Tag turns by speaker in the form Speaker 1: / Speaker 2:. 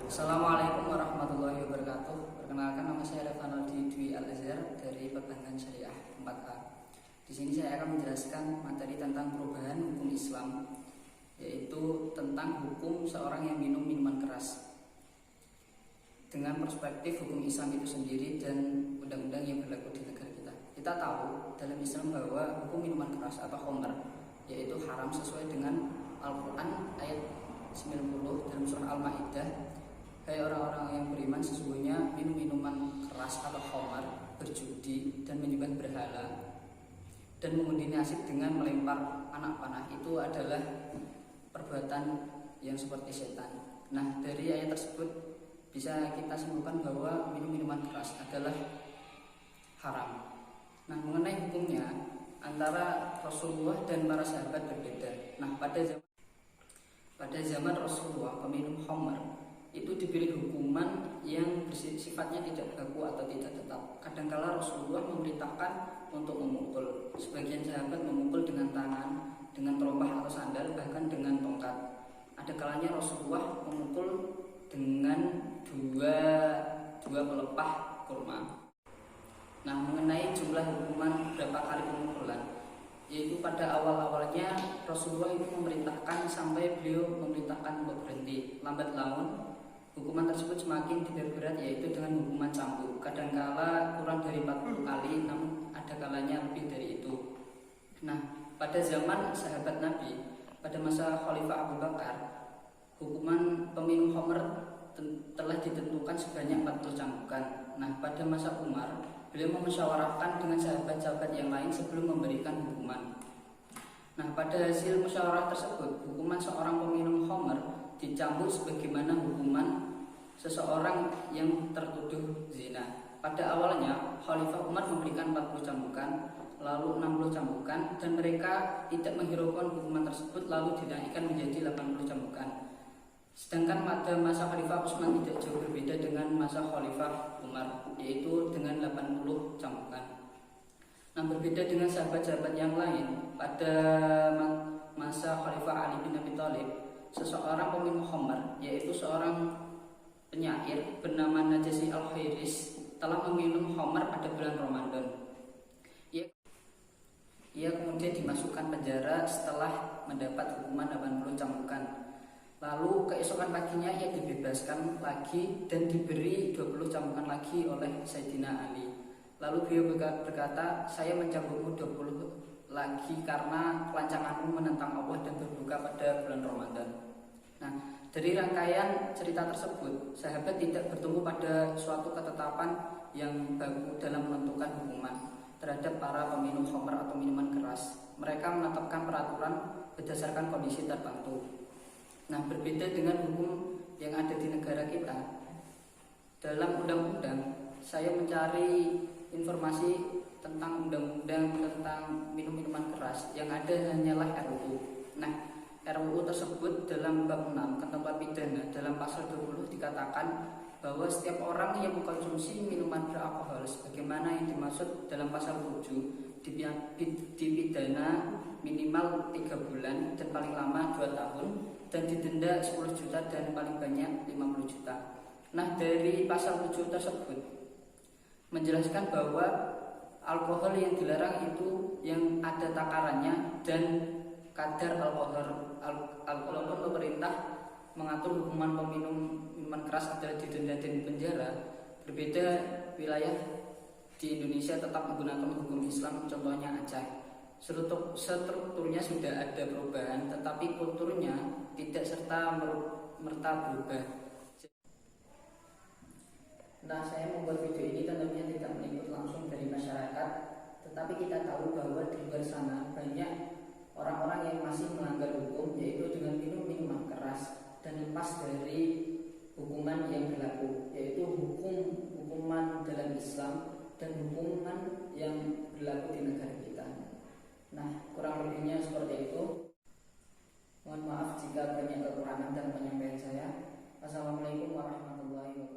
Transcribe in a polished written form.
Speaker 1: Assalamualaikum warahmatullahi wabarakatuh. Perkenalkan, nama saya Revanaldi Dwi Al-Azhar dari Perbankan Syariah 4A. Di sini saya akan menjelaskan materi tentang perubahan hukum Islam, yaitu tentang hukum seorang yang minum minuman keras dengan perspektif hukum Islam itu sendiri dan undang-undang yang berlaku di negara kita. Kita tahu dalam Islam bahwa hukum minuman keras atau khamr yaitu haram sesuai dengan Al-Quran ayat 90 dalam surah Al-Maidah. Hai orang-orang yang beriman, sesungguhnya minum minuman keras atau khamar, berjudi dan menyembah berhala dan mengundi nasib dengan melempar anak panah itu adalah perbuatan yang seperti setan. Nah, dari ayat tersebut bisa kita simpulkan bahwa minum minuman keras adalah haram. Nah, mengenai hukumnya antara Rasulullah dan para sahabat berbeda. Nah, pada zaman Rasulullah, peminum khamar itu diberi hukuman yang sifatnya tidak baku atau tidak tetap. Kadangkala Rasulullah memerintahkan untuk memukul. Sebagian sahabat memukul dengan tangan, dengan terompah atau sandal, bahkan dengan tongkat. Ada kalanya Rasulullah memukul dengan dua pelepah kurma. Nah, mengenai jumlah hukuman berapa kali pemukulan, yaitu pada awal-awalnya Rasulullah itu memerintahkan sampai beliau memerintahkan untuk berhenti. Lambat laun hukuman tersebut semakin diperberat, yaitu dengan hukuman cambuk. Kadangkala kurang dari 40 kali, namun ada kalanya lebih dari itu. Nah, pada zaman sahabat Nabi, pada masa Khalifah Abu Bakar, hukuman peminum khamr telah ditentukan sebanyak 40 cambukan. Nah, pada masa Umar, beliau memusyawarahkan dengan sahabat-sahabat yang lain sebelum memberikan hukuman. Nah, pada hasil musyawarah tersebut, hukuman seorang peminum khamr dicambuk sebagaimana hukuman seseorang yang tertuduh zina. Pada awalnya Khalifah Umar memberikan 40 cambukan, lalu 60 cambukan, dan mereka tidak menghiraukan hukuman tersebut lalu dinaikkan menjadi 80 cambukan. Sedangkan pada masa Khalifah Utsman tidak jauh berbeda dengan masa Khalifah Umar, yaitu dengan 80 cambukan. Nah, berbeda dengan sahabat-sahabat yang lain, pada masa Khalifah Ali bin Abi Thalib, seseorang peminum khamr, yaitu seorang penyair bernama Najasyi Al-Khairis, telah meminum khamr pada bulan Ramadan. Ia kemudian dimasukkan penjara setelah mendapat hukuman 80 cambukan. Lalu keesokan paginya ia dibebaskan lagi dan diberi 20 cambukan lagi oleh Sayyidina Ali. Lalu beliau berkata, saya mencambukmu 20 lagi karena kelancanganmu menentang Allah dan berbuka pada bulan Ramadan. Nah, dari rangkaian cerita tersebut, sahabat tidak bertemu pada suatu ketetapan yang baku dalam menentukan hukuman terhadap para peminum khamr atau minuman keras. Mereka menetapkan peraturan berdasarkan kondisi tertentu. Nah, berbeda dengan hukum yang ada di negara kita. Dalam undang-undang, saya mencari informasi tentang undang-undang tentang minum-minuman keras, yang ada hanyalah RUU. Nah, RUU tersebut dalam bab 6 ketentuan pidana dalam pasal 20 dikatakan bahwa setiap orang yang mengkonsumsi minuman beralkohol sebagaimana yang dimaksud dalam pasal 7 dipidana minimal 3 bulan dan paling lama 2 tahun dan didenda 10 juta dan paling banyak 50 juta. Nah, dari pasal 7 tersebut menjelaskan bahwa alkohol yang dilarang itu yang ada takarannya dan kadar alkohol. Walaupun pemerintah mengatur hukuman peminum minuman keras adalah didenda dan penjara, berbeda wilayah di Indonesia tetap menggunakan hukum Islam. Contohnya Aceh, strukturnya sudah ada perubahan, tetapi kulturnya tidak serta merta berubah. Nah, saya membuat video ini tentunya tidak meliput langsung dari masyarakat, tetapi kita tahu bahwa di luar sana banyak orang-orang yang masih melanggar hukum, yaitu dengan minum minuman keras dan lepas dari hukuman yang berlaku, yaitu hukuman dalam Islam dan hukuman yang berlaku di negara kita. Nah, kurang lebihnya seperti itu. Mohon maaf jika banyak kekurangan dalam penyampaian saya. Wassalamualaikum warahmatullahi wabarakatuh.